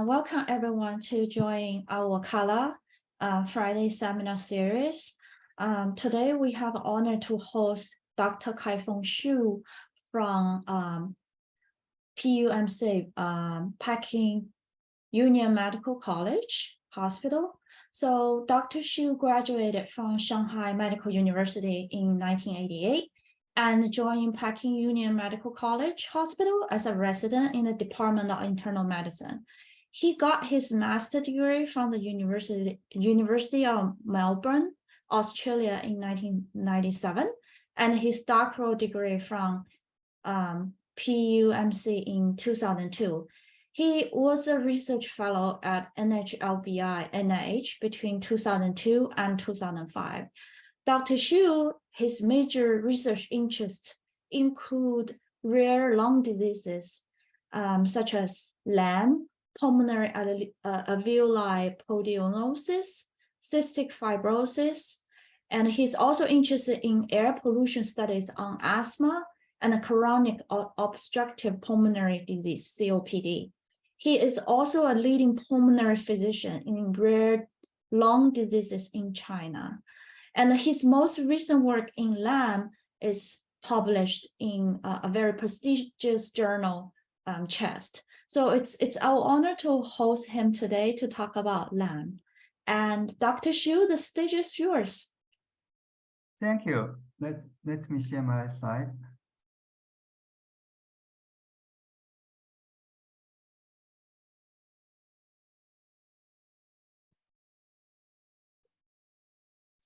Welcome everyone to join our CALA Friday seminar series. Today we have the honor to host Dr. Kai-Feng Xu from PUMC, Peking Union Medical College Hospital. So Dr. Xu graduated from Shanghai Medical University in 1988 and joined Peking Union Medical College Hospital as a resident in the Department of Internal Medicine. He got his master's degree from the University of Melbourne, Australia in 1997, and his doctoral degree from PUMC in 2002. He was a research fellow at NHLBI NIH between 2002 and 2005. Dr. Xu, his major research interests include rare lung diseases such as LAM, pulmonary alveolar proteinosis, cystic fibrosis, and he's also interested in air pollution studies on asthma and chronic obstructive pulmonary disease, COPD. He is also a leading pulmonary physician in rare lung diseases in China. And his most recent work in LAM is published in a very prestigious journal, CHEST. So it's our honor to host him today to talk about LAM. And Dr. Xu, the stage is yours. Thank you. Let me share my slide.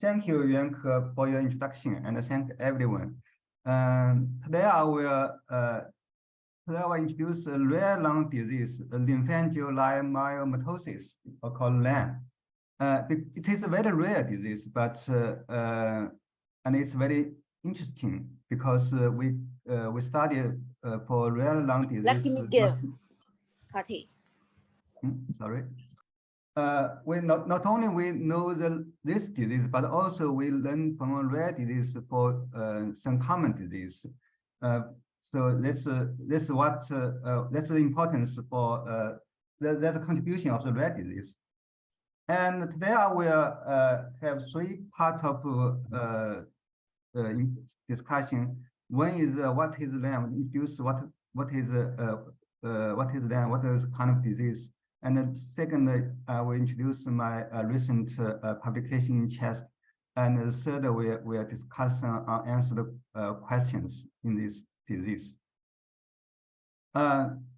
Thank you, Yuanke, for your introduction, and thank everyone. Today I will introduce a rare lung disease, Lymphangioleiomyomatosis, or called LAM. It is a very rare disease, but and it's very interesting because we study for rare lung disease. Let me give, Kati. Sorry. We not only we know this disease, but also we learn from a rare disease for some common disease. So that's the importance for the contribution of the rare disease. And today I will have three parts of discussion. One is what is LAM, introduce what is LAM, what is kind of disease. And then second, I will introduce my recent publication in CHEST. And the third, we will discuss answer the questions in this disease.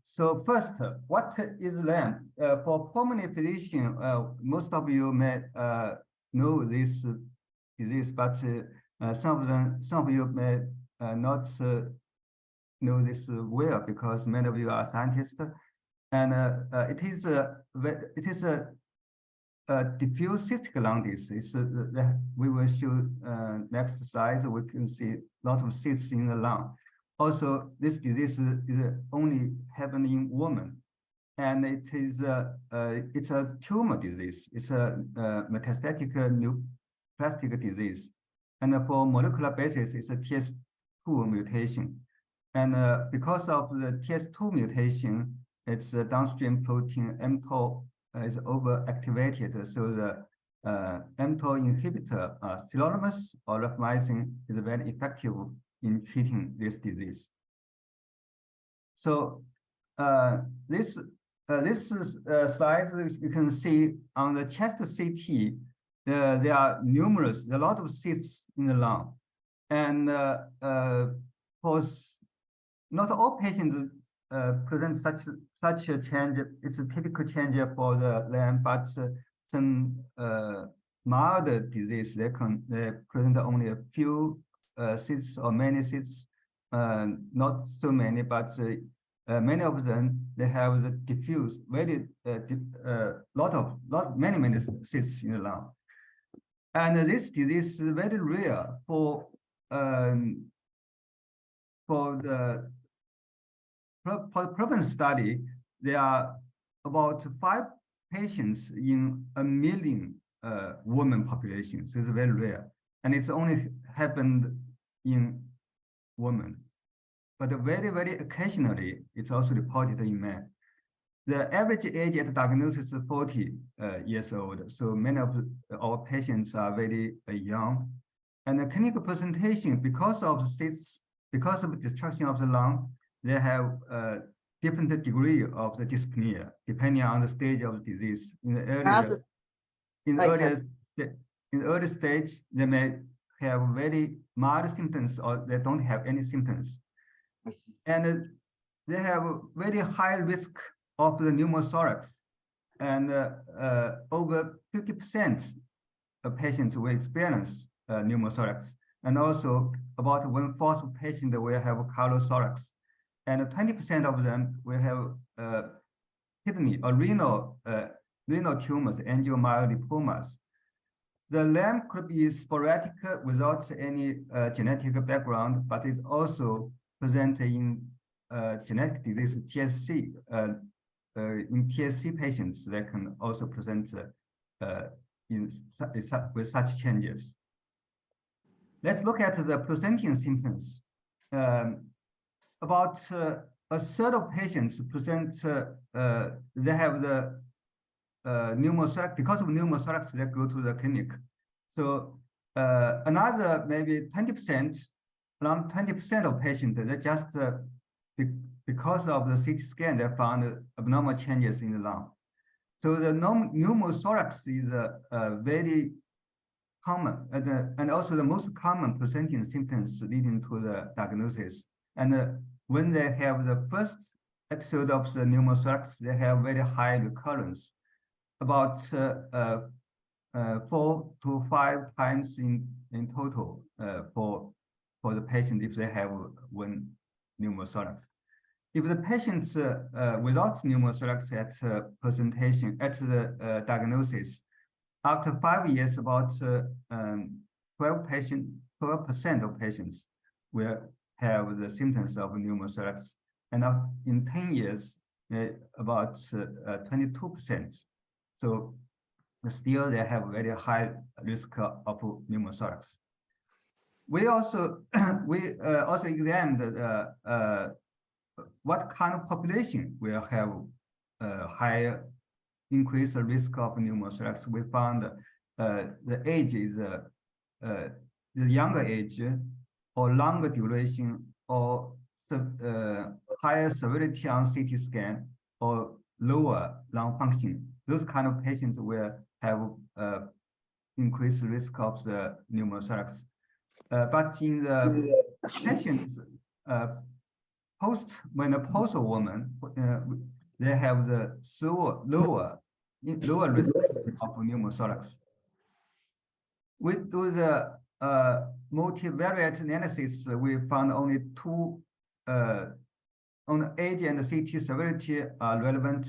So first, what is LAM? For pulmonary physician, most of you may know this disease, but some of you may not know this well because many of you are scientists. And it is a diffuse cystic lung disease. We will show next slide. We can see a lot of cysts in the lung. Also, this disease is only happening in women, and it's a tumor disease. It's a metastatic neoplastic disease, and for molecular basis, it's a TS2 mutation. And because of the TS2 mutation, its downstream protein mTOR is overactivated, so the mTOR inhibitor, sirolimus or rapamycin, is very effective in treating this disease. So this slide you can see on the chest CT, there are a lot of cysts in the lung, and for not all patients present such a change. It's a typical change for the LAM, but some mild disease, they present only a few cysts or many cysts, not so many, but many of them, they have the diffuse, many cysts in the lung. And this disease is very rare for the prevalence study. There are about 5 patients in a million women population, so it's very rare, and it's only happened in women. But very, very occasionally, it's also reported in men. The average age at diagnosis is 40 years old. So many of our patients are very young. And the clinical presentation, because of destruction of the lung, they have different degree of the dyspnea, depending on the stage of the disease. In the early stage, they may have very mild symptoms or they don't have any symptoms. I see. And they have very high risk of the pneumothorax. And over 50% of patients will experience pneumothorax. And also about 1/4 of patients will have calothorax. And 20% of them will have kidney or renal tumors, angiomyolipomas. The LAM could be sporadic without any genetic background, but it's also present in genetic disease TSC. In TSC patients, they can also present with such changes. Let's look at the presenting symptoms. About a third of patients present, they have the pneumothorax. Because of pneumothorax, they go to the clinic. So another maybe 20%, around 20% of patients, they just because of the CT scan, they found abnormal changes in the lung. So the pneumothorax is very common, and also the most common presenting symptoms leading to the diagnosis. And when they have the first episode of the pneumothorax, they have very high recurrence, about 4 to 5 times in total for the patient if they have one pneumothorax. If the patients without pneumothorax at presentation, at the diagnosis, after 5 years, about 12% of patients will have the symptoms of pneumothorax, and in 10 years, about 22%. So still, they have very high risk of pneumothorax. We also examined what kind of population will have higher increased risk of pneumothorax. We found the age is the younger age, or longer duration, or higher severity on CT scan, or lower lung function. Those kind of patients will have increased risk of the pneumothorax. But in the patients post-menopausal woman, they have the lower risk of pneumothorax. We do the multivariate analysis. We found only two on age and CT severity are relevant.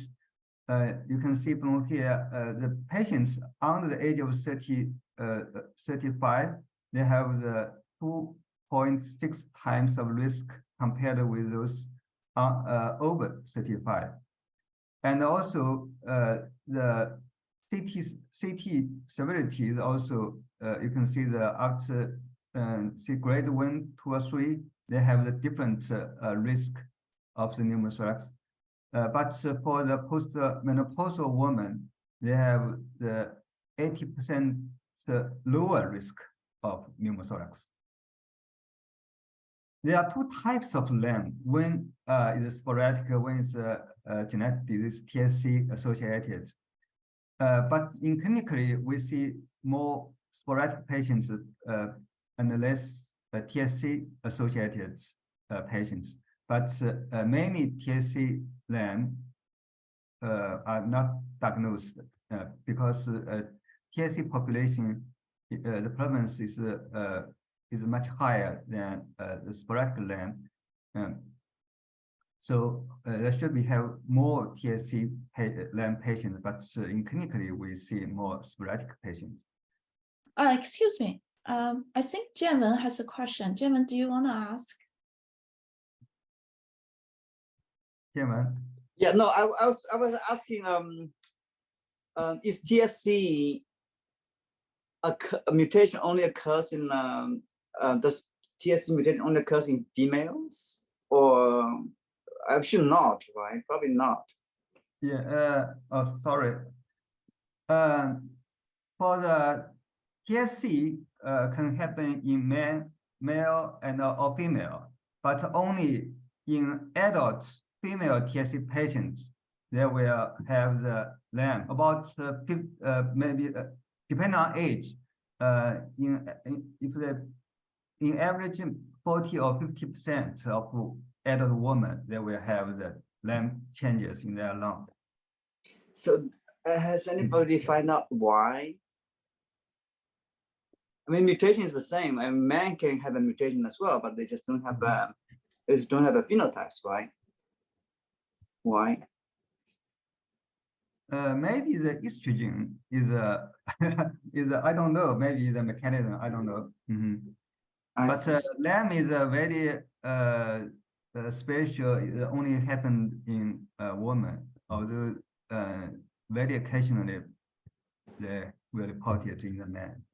You can see from here, the patients under the age of 35, they have the 2.6 times of risk compared with those over 35. And also the CT severity is also, you can see the after grade 1, 2, or 3, they have the different risk of the pneumothorax. But for the post-menopausal woman, they have the 80% lower risk of pneumothorax. There are two types of LAM. One is sporadic, one is genetic disease, TSC associated. But in clinically, we see more sporadic patients and less TSC associated patients. But many TSC LAM are not diagnosed because TSC population, the prevalence is much higher than the sporadic LAM. So there should be have more TSC LAM patients, but in clinically we see more sporadic patients. Excuse me. I think Jianwen has a question. Jianwen, do you want to ask? Jianwen? Yeah, no, I was asking, is TSC a mutation only occurs in does TSC mutation only occurs in females, or I'm sure not, right? Probably not. Yeah. Oh, sorry. For the TSC, can happen in male and or female, but only in adult female TSC patients. They will have the LAM about maybe depending on age. If they in average 40 or 50% of adult women, they will have the LAM changes in their lung. So has anybody find out why? I mean, mutation is the same, and men can have a mutation as well, but they just don't have a phenotypes, right? Why? Maybe the estrogen is a I don't know, maybe the mechanism, I don't know. But LAM is a very special. It only happened in women, although very occasionally they will report it in the men.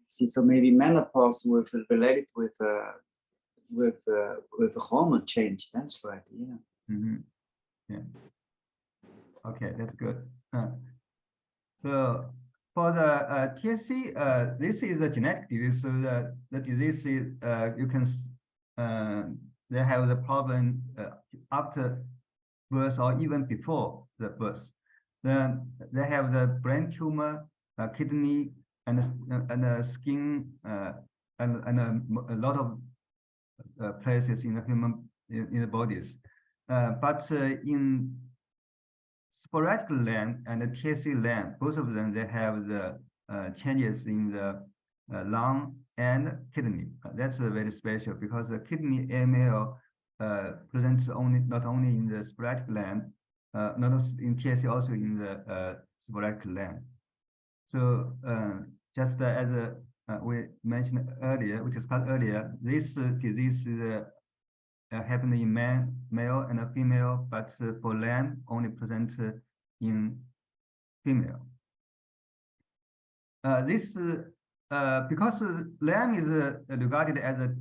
See, so maybe menopause with related with hormone change. That's right. Yeah. Yeah. Okay, that's good. So for the TSC, this is a genetic disease. So the disease is you can they have the problem after birth or even before the birth. Then they have the brain tumor, kidney, and skin, and a lot of places in the human in the bodies. But in sporadic LAM and the TSC LAM, both of them, they have the changes in the lung and kidney. That's very special because the kidney AML presents not only in the sporadic LAM, not in TSC, also in the sporadic LAM. So just as we mentioned earlier, we discussed earlier, this disease is happening in male and a female, but for LAM only present in female. This because LAM is regarded as a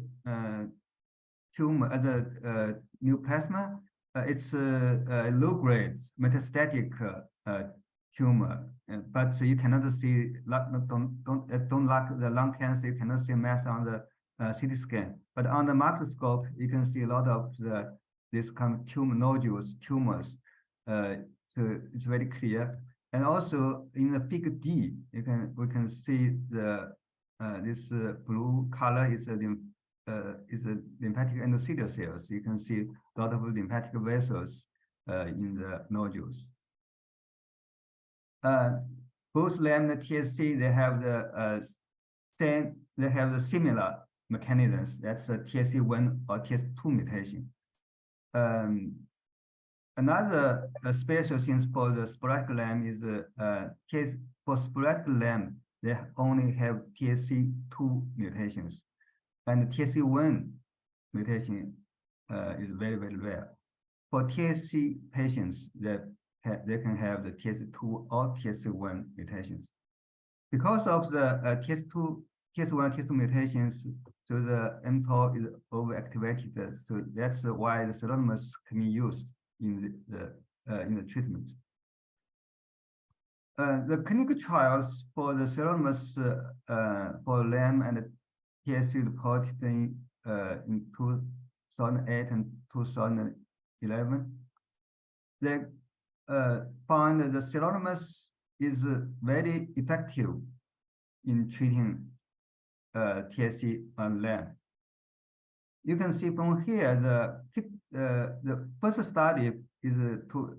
tumor, as a neoplasma. It's a low-grade metastatic tumor, but you cannot see. Don't like the lung cancer. You cannot see mass on the CT scan, but on the microscope, you can see a lot of this kind of tumor nodules, tumors. So it's very clear. And also in the Fig D, we can see the this blue color is a lymphatic endothelial cells. You can see a lot of lymphatic vessels in the nodules. Both LAM and TSC, they have the same. They have the similar mechanisms. That's a TSC1 or TSC2 mutation. Another special thing for the sporadic LAM is for sporadic LAM, they only have TSC2 mutations, and the TSC1 mutation is very, very rare. For TSC patients, they can have the TSC2 or TSC1 mutations. Because of the TSC1, TSC2 mutations, so the mTOR is overactivated. So that's why the sirolimus can be used in the treatment. The clinical trials for the sirolimus for LAM and TSC reported in 2008 and 2011. They found that the sirolimus is very effective in treating TSC and LAM. You can see from here the first study is to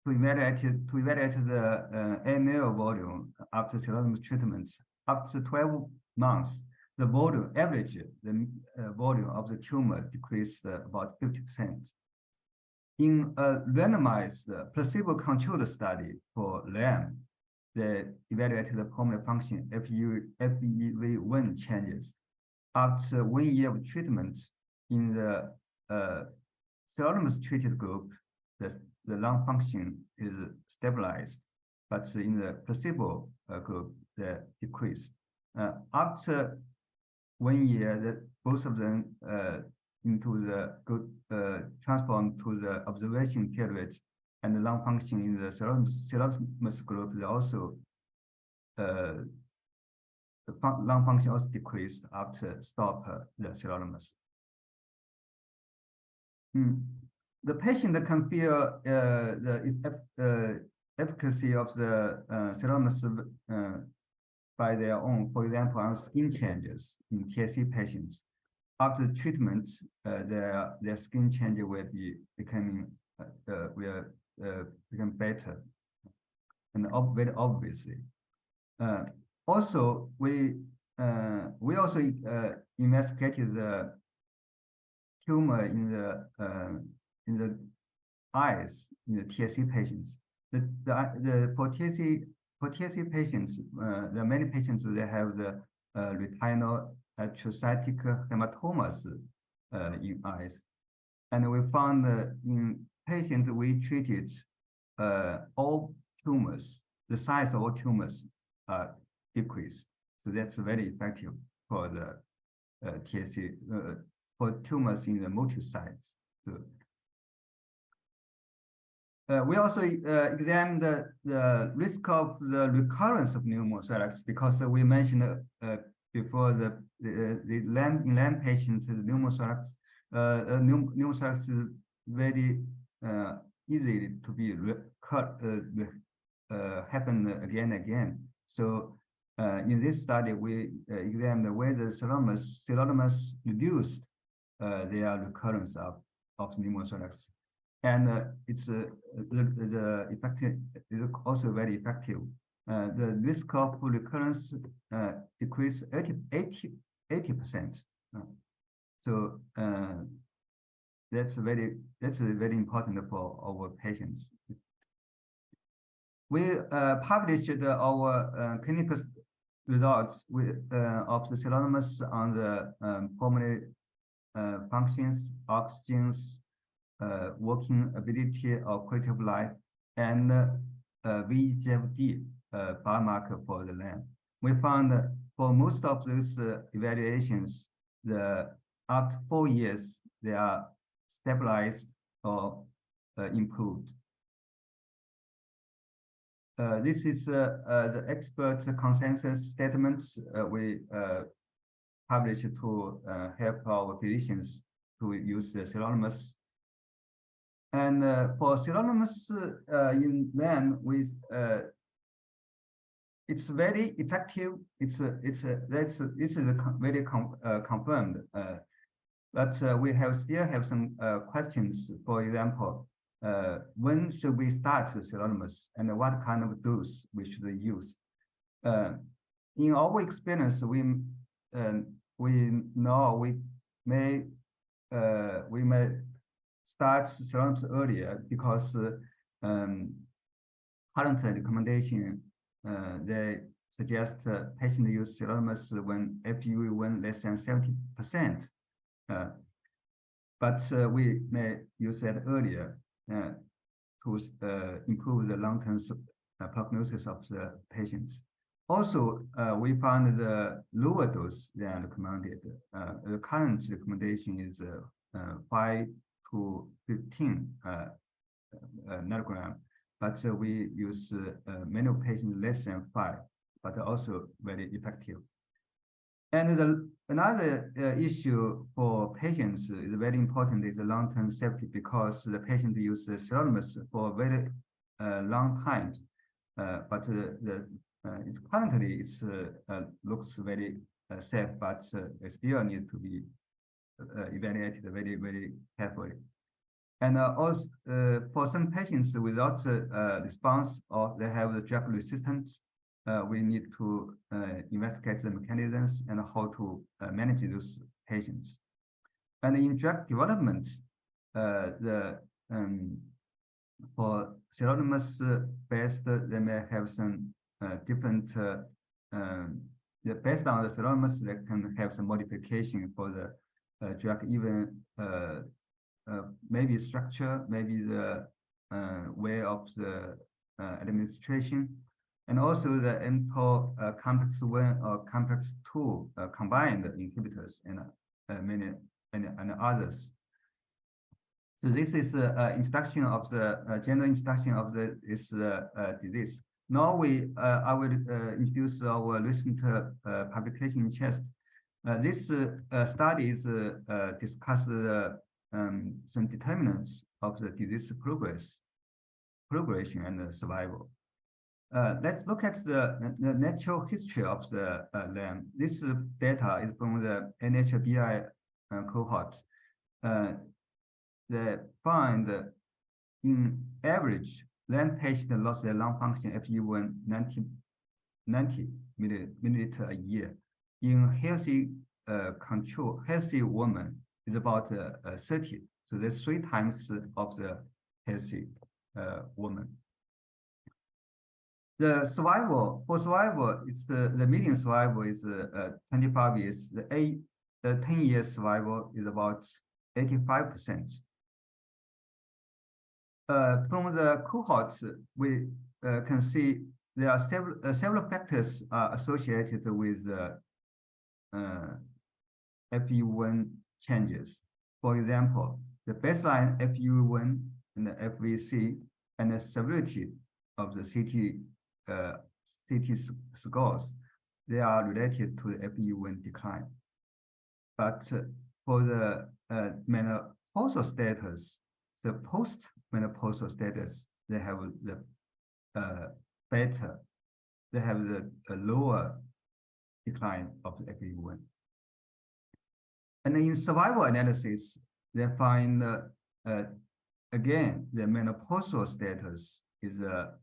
evaluate the AML volume after sirolimus treatments. After 12 months, the volume average, the volume of the tumor decreased about 50%. In a randomized placebo-controlled study for LAM, they evaluated the pulmonary function FEV1 changes. After 1 year of treatment, in the sirolimus treated group, the lung function is stabilized, but in the placebo group, they decreased. After 1 year, both of them into the good transformed to the observation period and the lung function in the sirolimus group is also the lung function also decreased after stop the sirolimus. The patient can feel the efficacy of the sirolimus by their own, for example, on skin changes in TSC patients. After treatment, their skin change will be become better, and very obviously. Also, we also investigated the tumor in the eyes in the TSC patients. For TSC patients, there are many patients that have the retinal atrophic hematomas in eyes, and we found that in patients we treated, all tumors, the size of all tumors decreased. So that's very effective for the TSC, for tumors in the multiple sites. So, we also examined the risk of the recurrence of pneumothorax, because we mentioned before the LAM patients, the pneumothorax, pneumothorax is very easy to be happen again and again. So in this study, we examined whether sirolimus reduced their recurrence of pneumothorax. And it's the effective is also very effective. The risk of recurrence decreased 80%. So that's very important for our patients. We published our clinical results of the sirolimus on the pulmonary functions, oxygens, working ability or quality of life, and VEGF-D biomarker for the LAM. We found that for most of those evaluations, after 4 years, they are stabilized or improved. This is the expert consensus statements we published to help our physicians to use the sirolimus. And for sirolimus in LAM, it's very effective. It's very confirmed. But we still have some questions. For example, when should we start the sirolimus, and what kind of dose we should use? In our experience, we know we may start sirolimus earlier, because current recommendation they suggest patient use sirolimus when FEV1 less than 70%. But we may use that earlier to improve the long-term prognosis of the patients. Also, we found the lower dose than recommended. The current recommendation is 5 to 15 nanogram, but we use many patients less than 5, but also very effective. And another issue for patients is very important, is the long-term safety, because the patient uses sirolimus for very long time, but it's currently looks very safe, but it still need to be evaluated very, very carefully. And also for some patients without response, or they have the drug resistance, we need to investigate the mechanisms and how to manage those patients. And in drug development, for sirolimus based, they may have some different, based on the sirolimus, they can have some modification for the drug, even maybe structure, maybe the way of the administration, and also the mTOR complex 1 or complex 2 combined inhibitors, and many and others. So this is introduction of the general introduction of this disease. Now I will introduce our recent publication in chest. This studies discuss some determinants of the disease progression and survival. Let's look at the natural history of the LAM. This data is from the NHLBI cohort. They find in average, LAM patient lost their lung function FEV1 90 milliliter a year. In healthy healthy woman is about 30. So that's 3 times of the healthy woman. The survival, for survival, it's the median survival is 25 years. The 10-year survival is about 85%. From the cohorts, we can see there are several factors associated with FEV1 changes. For example, the baseline FEV1 and the FVC and the severity of the CT scores, they are related to the FEV1 decline. But for the menopausal status, the post-menopausal status, they have the they have the lower decline of the FEV1. And in survival analysis, they find again the menopausal status is the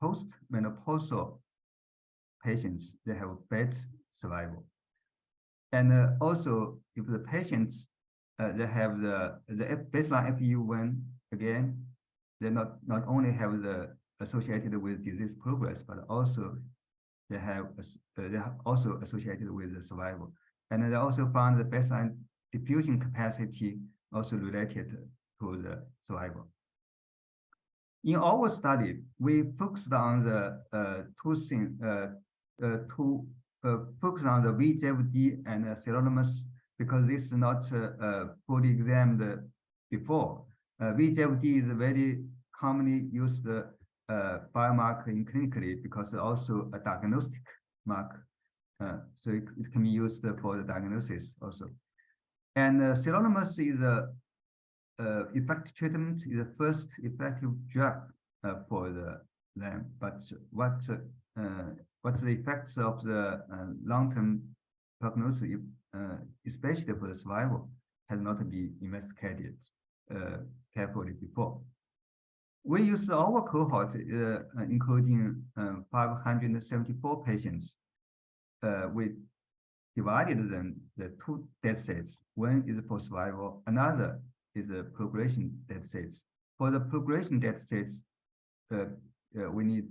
post-menopausal patients, they have better survival. And also, if the patients they have the baseline FEV1 again, they not only have the associated with disease progress, but also they are also associated with the survival. And they also found the baseline diffusion capacity also related to the survival. In our study, we focused on the focus on the VGFD and sirolimus, because this is not fully examined before. VGFD is a very commonly used biomarker in clinically because also a diagnostic marker. So it can be used for the diagnosis also. And sirolimus is a effective treatment, is the first effective drug for the LAM. But what's the effects of the long-term prognosis, especially for the survival, has not been investigated carefully before. We used our cohort, including 574 patients. We divided them the 2 data sets. One is for survival, another is a progression data sets. For the progression data sets, we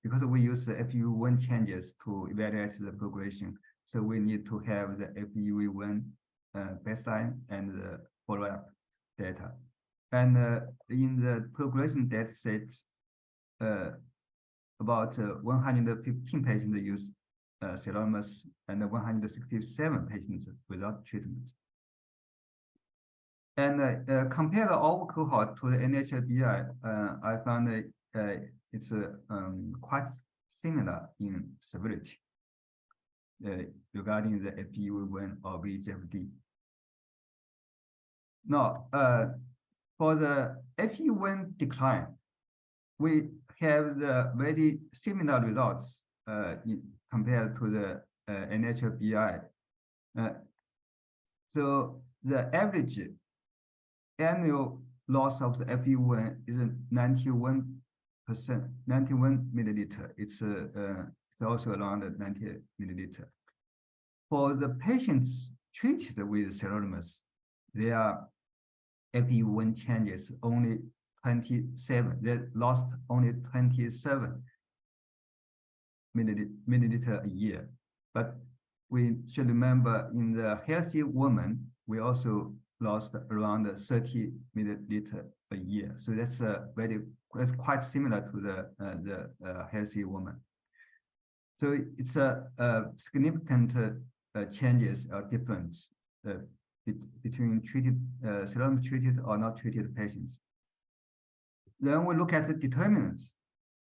because we use the FEV1 changes to evaluate the progression. So we need to have the FEV1 baseline and the follow-up data. And in the progression data set, about 115 patients use sirolimus and 167 patients without treatment. And compare our cohort to the NHLBI, I found it's quite similar in severity regarding the FEV1 or VGFD. Now, for the FEV1 decline, we have the very similar results compared to the NHLBI. So the average annual loss of the FEV1 is 91 milliliter. It's also around 90 milliliter. For the patients treated with sirolimus, their FEV1 changes only 27. They lost only 27 milliliter a year. But we should remember in the healthy woman, we also lost around 30 milliliter a year. So that's that's quite similar to the healthy woman. So it's a significant changes or difference between treated, sirolimus treated or not treated patients. Then we look at the determinants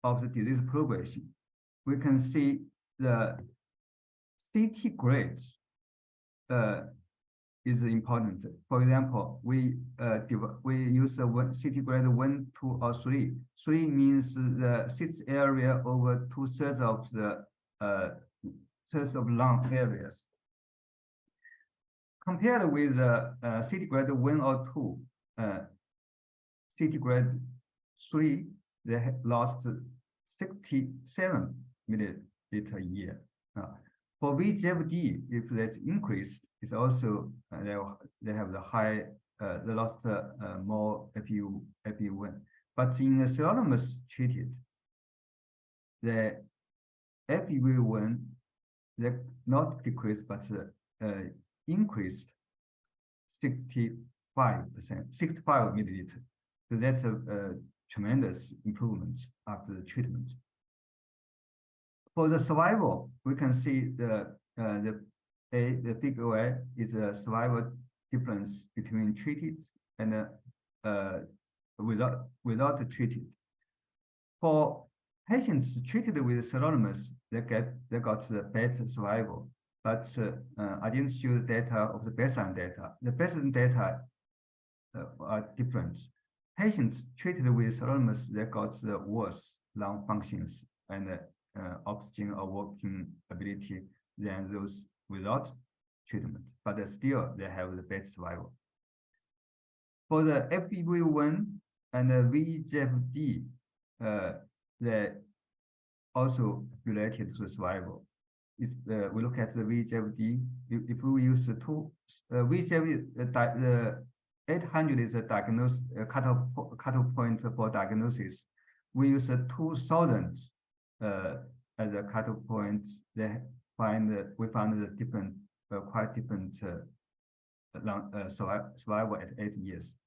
of the disease progression. We can see the CT grades is important. For example, we use the CT grade 1, 2, or 3. 3 means the cyst area over 2/3 of the lung areas. Compared with the CT grade 1 or 2, CT grade 3, they lost 67 milliliter a year. For VGFD, if that's increased, it's also they have the high, they lost more FEV1. But in the sirolimus treated, the FEV1 they not decreased but increased 65 milliliter. So that's a tremendous improvement after the treatment. For the survival, we can see the figure A is a survival difference between treated and without treated. For patients treated with sirolimus, they got the better survival. But I didn't show the data of the baseline data. The baseline data are different. Patients treated with sirolimus, they got the worse lung functions and oxygen or working ability than those without treatment, but still they have the best survival. For the FEV1 and the VGFD, they also related to survival. We look at the VGFD. If we use the two VGFD, the 800 is a cutoff point for diagnosis. We use the 2000 as a cutoff point. We found the different, quite different survival at 8 years.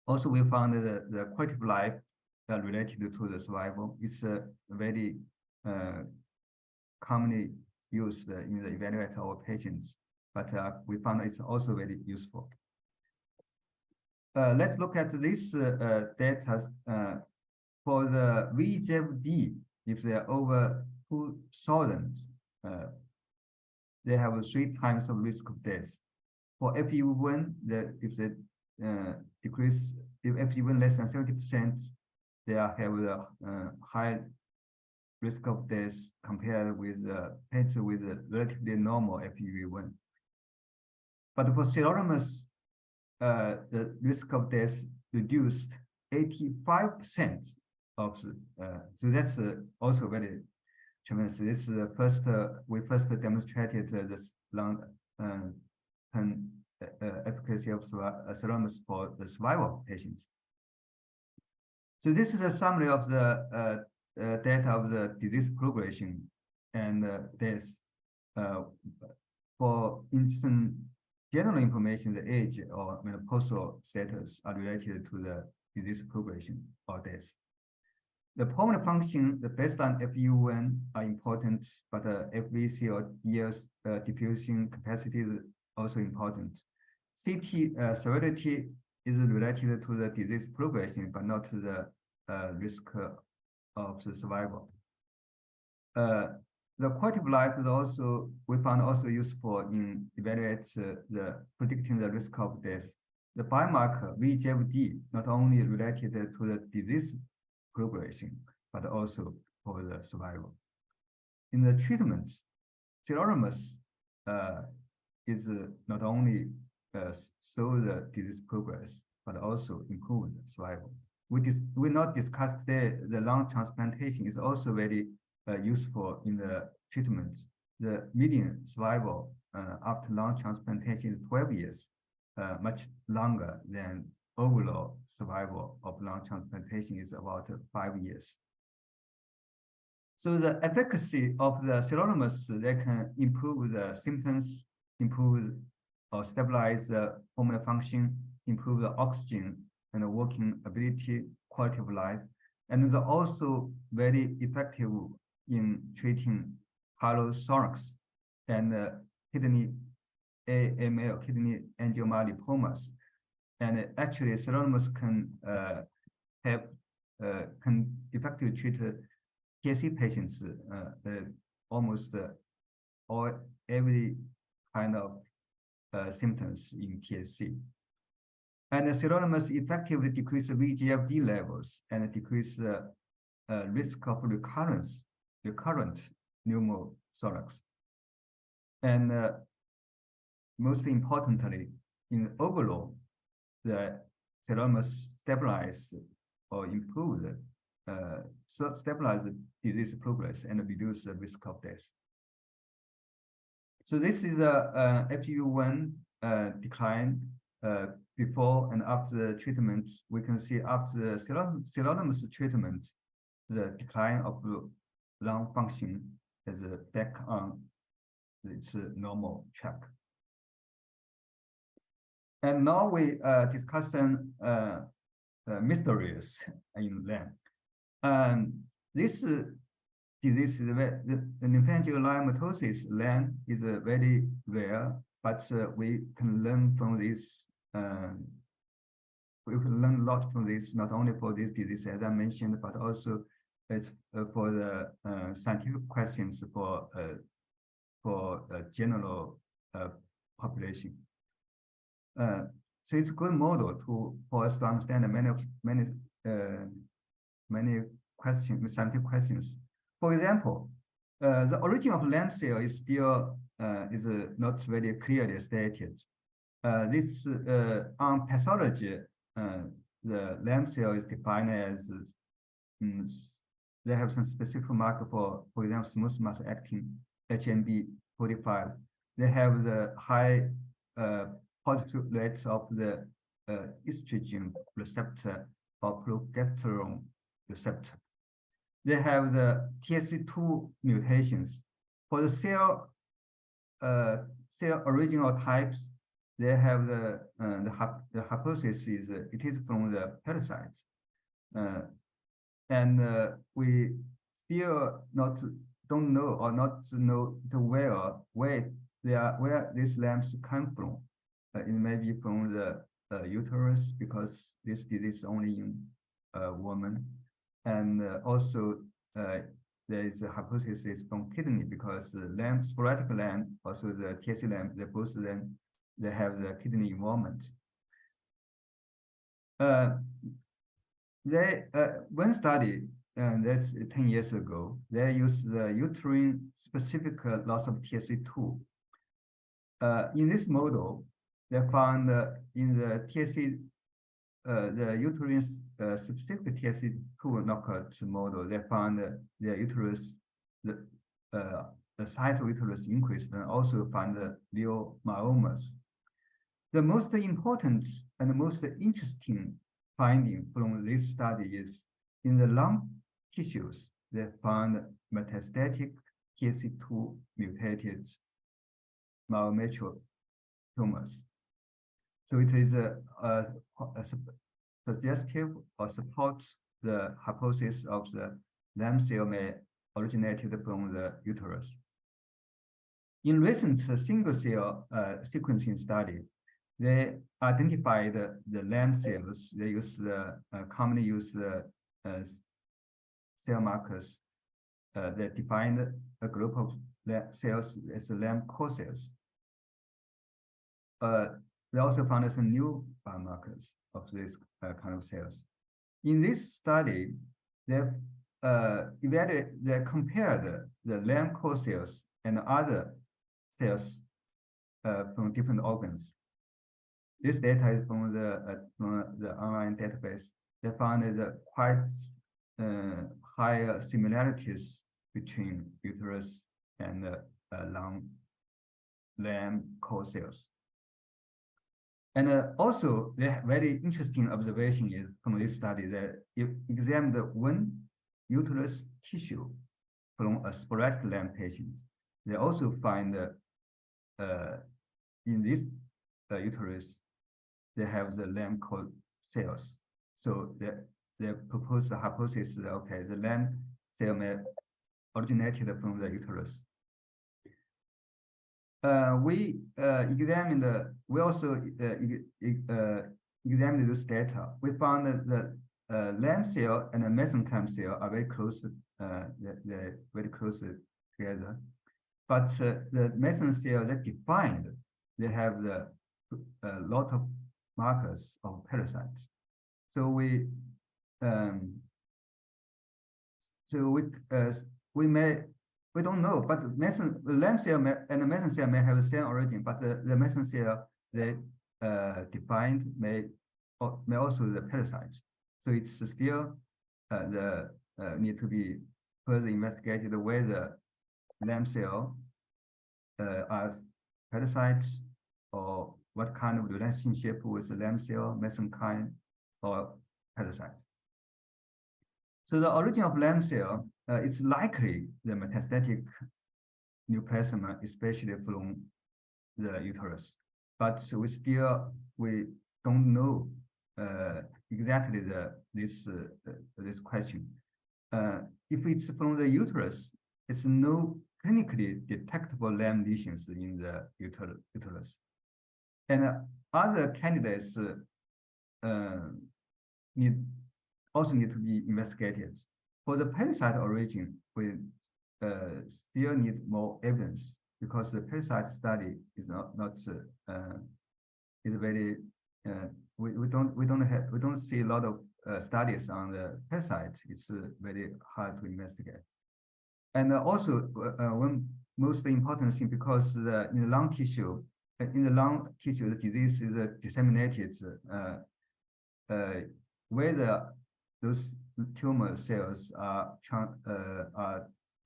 Also, we found the quality of life related to the survival is very commonly used in the evaluate our patients, but we found it's also very useful. Let's look at this data for the VGFD. If they're over 2000, they have 3 times of risk of death. For FEV1, if they decrease, if FEV1 less than 70%, they have a high risk of death compared with patients with a relatively normal FEV1. But for sirolimus, the risk of death reduced 85% of so that's also very tremendous. This is the first we first demonstrated this long efficacy of sirolimus for the survival of patients. So this is a summary of the data of the disease progression and death. For instance, general information, the age or menopausal status are related to the disease progression or death. The pulmonary function, the baseline FEV1 are important, but FVC or ES diffusion capacity is also important. CT severity is related to the disease progression, but not to the risk of the survival. The quality of life is also, we found also useful in evaluate predicting the risk of death. The biomarker VGFD not only related to the disease progression, but also for the survival. In the treatments, sirolimus is not only slow the disease progress, but also improve the survival. We not discuss today the lung transplantation is also very useful in the treatments. The median survival after lung transplantation is 12 years, much longer than overall survival of lung transplantation is about 5 years. So the efficacy of the sirolimus, they can improve the symptoms, improve or stabilize the pulmonary function, improve the oxygen and the working ability, quality of life, and they're also very effective in treating hollow thorax and kidney AML, kidney angiomyolipomas. And actually, sirolimus can can effectively treat TSC patients, almost every kind of symptoms in TSC. And sirolimus effectively decrease VEGF-D levels and decrease the risk of recurrent pneumothorax. And most importantly, in overall, the sirolimus stabilize or improve stabilize the disease progress and reduce the risk of death. So this is the FGU1 decline before and after the treatment. We can see after the sirolimus treatment, the decline of lung function is back on its normal track. And now we discuss some mysteries in LAM. This disease, the lymphangioleiomyomatosis, LAM, is very rare, but we can learn from this. We can learn a lot from this, not only for this disease, as I mentioned, but also as for the scientific questions for general population. So it's a good model for us to understand many questions, scientific questions. For example, the origin of LAM cell is still not very clearly stated. This on pathology, the LAM cell is defined as they have some specific marker for example, smooth muscle actin, HMB45. They have the high positive rates of the estrogen receptor or progesterone receptor. They have the TSC2 mutations. For the cell original types, they have the hypothesis is it is from the parasites, and we still don't know or not know where these LAMs come from. It may be from the uterus because this disease is only in women, and also there is a hypothesis from kidney because the LAM, sporadic LAM, also the TSC LAM, they both then they have the kidney involvement. One study, that's 10 years ago, they used the uterine specific loss of TSC2. In this model, they found in the TSC, the uterine specific TSC2 knockout model, they found the uterus, the size of uterus increased, and also found the leiomyomas. The most important and most interesting finding from this study is in the lung tissues, they found metastatic TSC2 mutated myomatosis. So it is suggestive or supports the hypothesis of the LAM cell may originated from the uterus. In recent single cell sequencing study, they identified the LAM cells. They use commonly use cell markers that define a group of cells as LAM core cells. They also found some new biomarkers of this kind of cells. In this study, they compared the LAM core cells and other cells from different organs. This data is from the online database. They found quite high similarities between uterus and lung LAM core cells. And also, the very interesting observation is from this study that if examined one uterus tissue from a sporadic LAM patient, they also find in this uterus, they have the LAM core cells. So they propose the hypothesis that, okay, the LAM cell may originated from the uterus. we also examined this data. We found that the LAM cell and the mesenchyme cell are very close, they're very close together. But the mesenchyme cell that defined, they have a lot of markers of parasites. So we don't know, but the LAM cell and the mesenchyme cell may have the same origin, but the mesenchyme cell they defined may also the parasites. So it's still need to be further investigated whether LAM cell are parasites or what kind of relationship with the LAM cell, mesenchyme, or parasites. So the origin of LAM cell is likely the metastatic neoplasm, especially from the uterus. But we don't know exactly this question. If it's from the uterus, it's no clinically detectable LAM lesions in the uterus. And other candidates also need to be investigated. For the parasite origin, we still need more evidence because the parasite study is we don't see a lot of studies on the parasites. It's very hard to investigate. And also one most important thing, because in the lung tissue, the disease is disseminated. Whether those tumor cells are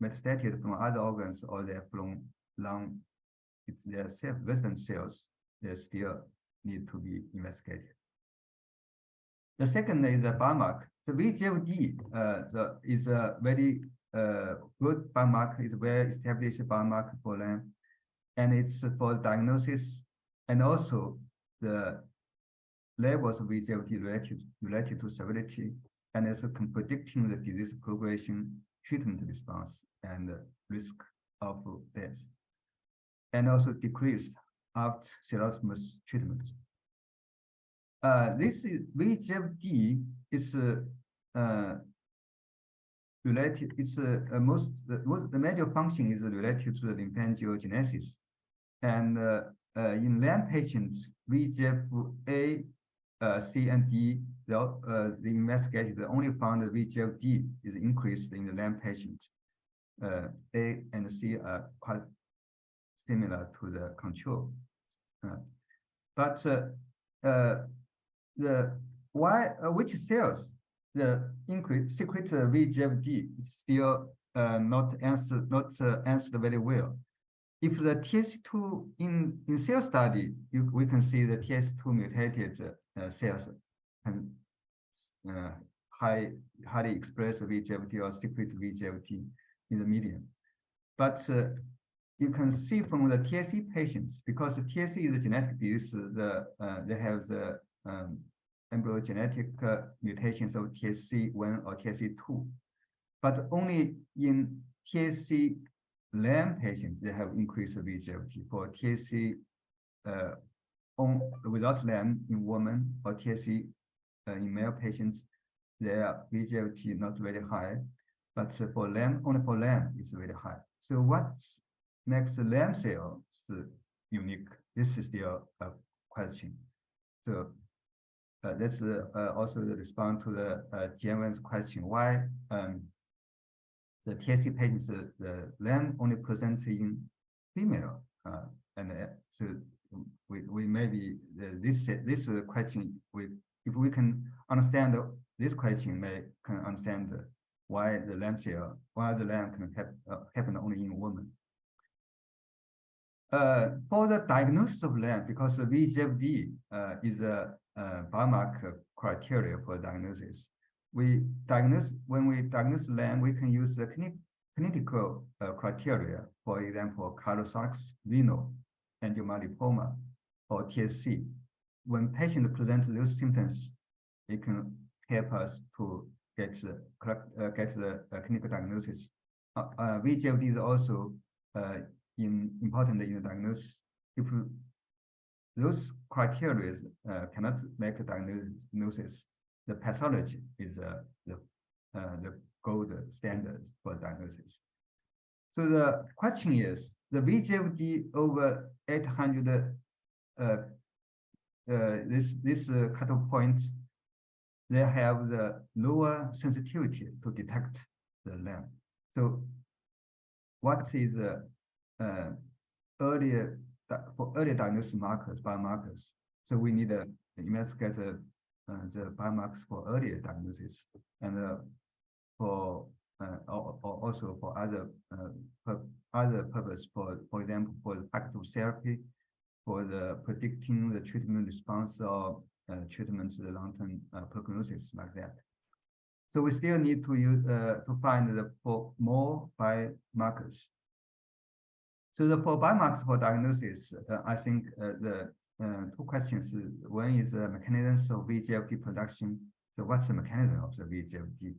metastatic from other organs or they're from lung, it's their self-resident cells, they still need to be investigated. The second is the biomarker. The VEGF-D is a very good biomarker, is a very established biomarker for LAM, and it's for diagnosis and also the levels of VEGF-D related to severity, and also predicting the disease progression, treatment response, and risk of death, and also decreased after serosmus treatment. This VEGF-D is related. It's the major function is related to the lymphangiogenesis, and in LAM patients, VEGF-A, C, and D, the investigators only found that VEGF-D is increased in the LAM patients. A and C are quite similar to the control, but which cells the increase secret VEGF-D is still not answered very well. If the TS2 in cell study, we can see the TS2 mutated cells can highly express VEGF-D or secret VEGF-D in the medium. But you can see from the TSC patients, because the TSC is a genetic disease, they have the embryogenetic mutations of TSC1 or TSC2. But only in TSC LAM patients, they have increased VEGF-D. For TSC without LAM in women or TSC in male patients, their VEGF-D not very high, but for LAM, only for LAM is very high. So what makes the LAM cells unique? This is still a question. So this also responds to the Jianwen's question, why the TSC patients, the LAM only presents in female, and so we maybe this question, if we can understand this question, can understand why the LAM can happen only in women. For the diagnosis of LAM, because the VEGF-D is a biomarker criteria for diagnosis. When we diagnose LAM, we can use the clinical criteria, for example, cardiothorax, renal, angiomyolipoma, or TSC. When patient presents those symptoms, it can help us to get the clinical diagnosis. VEGF-D is also important in the diagnosis. If those criteria cannot make a diagnosis, the pathology is the gold standard for diagnosis. So the question is, the VGFD over 800, this cutoff points, they have the lower sensitivity to detect the LAM. So what is for early diagnosis markers, biomarkers? So we need to investigate the biomarkers for earlier diagnosis, and for also for other purpose, for example, for the targeted therapy, for the predicting the treatment response or treatment the long-term prognosis like that. So we still need to use to find for more biomarkers. So for biomarkers for diagnosis, I think the two questions. One is the mechanisms of VGFD production. So what's the mechanism of the VGFD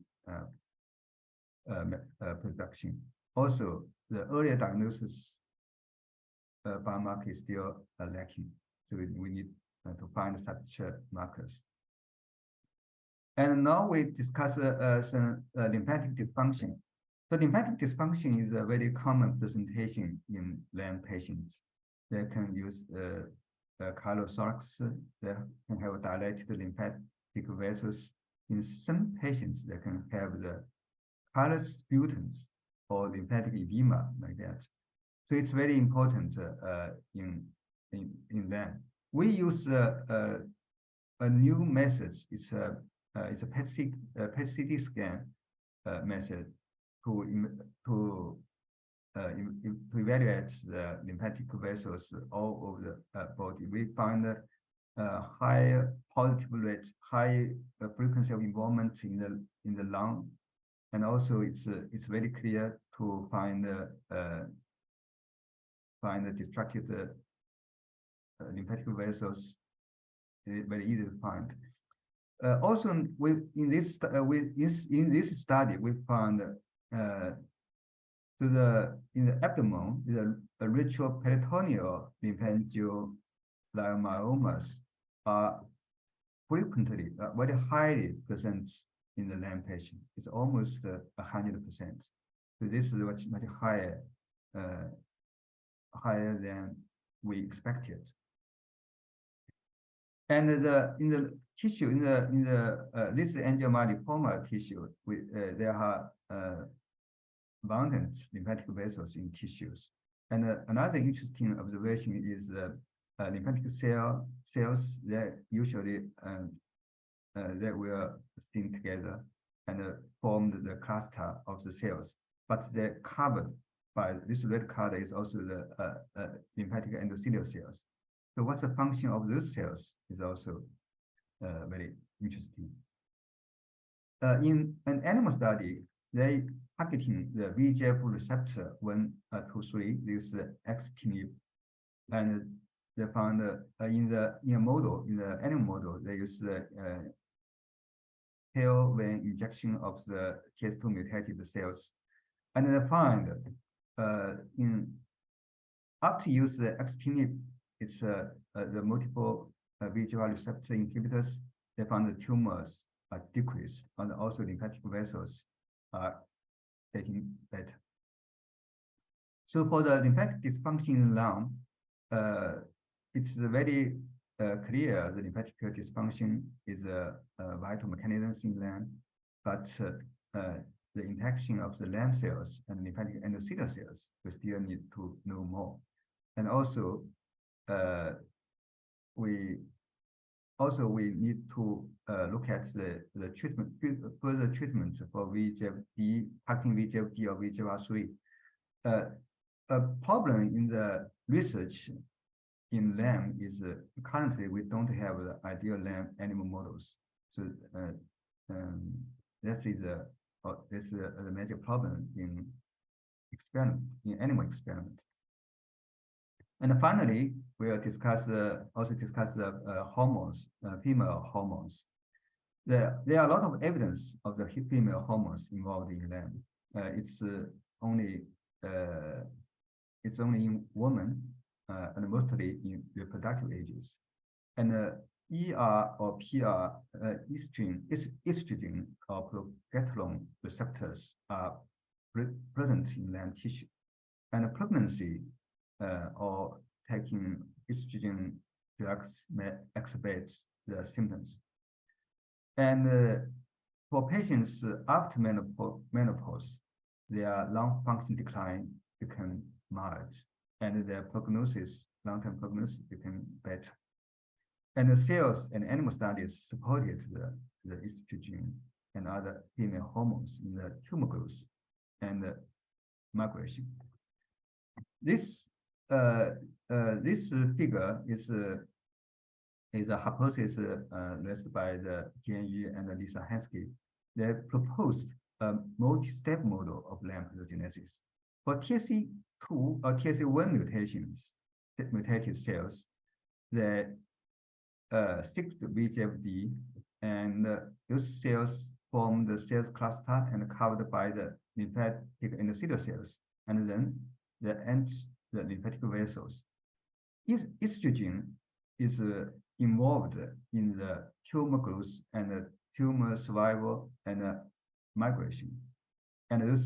production? Also, the earlier diagnosis biomarker is still lacking. So we need to find such markers. And now we discuss some lymphatic dysfunction. So lymphatic dysfunction is a very common presentation in LAM patients. They can use cardiothorax, they can have dilated lymphatic vessels. In some patients, they can have the callous sputums or lymphatic edema like that. So it's very important in LAM. We use a new method. It's a PET-CT scan method to evaluate the lymphatic vessels all over the body. We find high positive rate, high frequency of involvement in the lung, and also it's very clear to find the destructed lymphatic vessels. Very easy to find. Also, in this study, we found in the abdomen, the retroperitoneal lymphangioleiomyomas are frequently very highly present in the LAM patient. It's almost 100%. So this is much higher than we expected. And in the tissue, in the lymphangioleiomyomatosis tissue, there are abundant lymphatic vessels in tissues. And another interesting observation is lymphatic cells that usually that will sting together and form the cluster of the cells, but they're covered by this red color is also the lymphatic endothelial cells. So what's the function of those cells is also very interesting. In an animal study, they targeting the VEGF receptor 1, 2, 3, use the X-tinib, and they found in the animal model, they use the tail vein injection of the TS2 mutated cells, and they find after use the X-tinib, it's the multiple VEGF receptor inhibitors. They found the tumors are decreased, and also lymphatic vessels are getting better. So for the lymphatic dysfunction in the lung, it's very clear the lymphatic dysfunction is a vital mechanism in LAM, but the interaction of the LAM cells and lymphatic endothelial cells, we still need to know more. And also, we need to look at the treatment, further treatment for VEGFD, targeting VEGFD or VEGFR3. A problem in the research in LAM is currently we don't have the ideal LAM animal models. So this is a major problem in animal experiment. And finally, we'll also discuss the hormones, female hormones. There are a lot of evidence of the female hormones involved in LAM. It's only it's only in women and mostly in reproductive ages. And ER or PR estrogen or progesterone receptors are present in lung tissue. And pregnancy or taking estrogen drugs may exacerbate the symptoms. And for patients after menopause, their lung function decline become mild, and their prognosis, long-term prognosis, become better. And the cells and animal studies supported the estrogen and other female hormones in the tumor growth and migration. This figure is a hypothesis raised by the GNE and Lisa Hensky. They proposed a multi-step model of LAMP pathogenesis. For TSC2 or TSC1 mutated cells, they stick to VGFD, and those cells form the cells cluster and covered by the lymphatic endothelial cells, and then they enter the lymphatic vessels. Estrogen is involved in the tumor growth and tumor survival and migration, and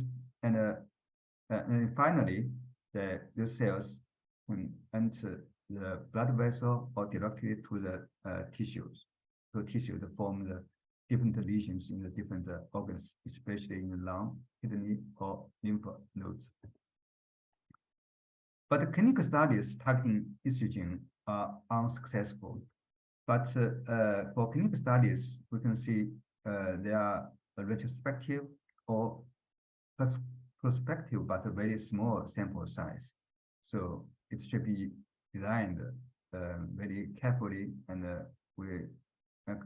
finally, those cells enter the blood vessel or directly to the tissues, to form the different lesions in the different organs, especially in the lung, kidney, or lymph nodes. But the clinical studies targeting estrogen are unsuccessful. But for clinical studies, we can see they are retrospective or prospective, but a very small sample size. So it should be designed very carefully, and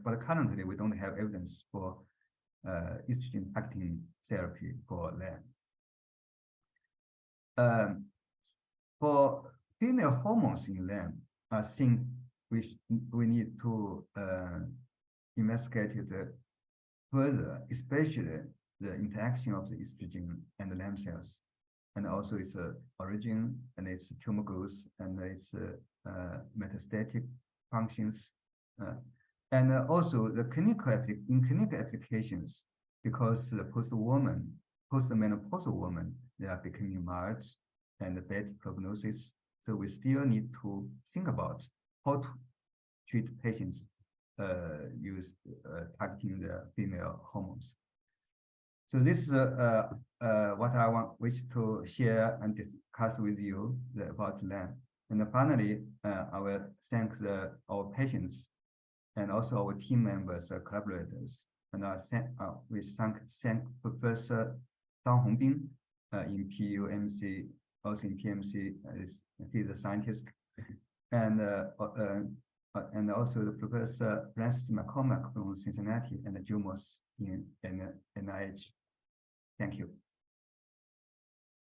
but currently we don't have evidence for estrogen acting therapy for LAM. For female hormones in LAM, I think we need to investigate it further, especially the interaction of the estrogen and the LAM cells, and also its origin and its tumor growth and its metastatic functions, and also the clinical applications, because the postmenopausal woman, they are becoming mild and bad prognosis. So we still need to think about how to treat patients targeting the female hormones. So this is what I wish to share and discuss with you about LAM. And finally, I will thank our patients and also our team members, collaborators. And we thank Professor Zhang Hongbin in PUMC, also in PMC, he's a scientist, and also the Professor Francis McCormack from Cincinnati and Jumos in NIH. Thank you.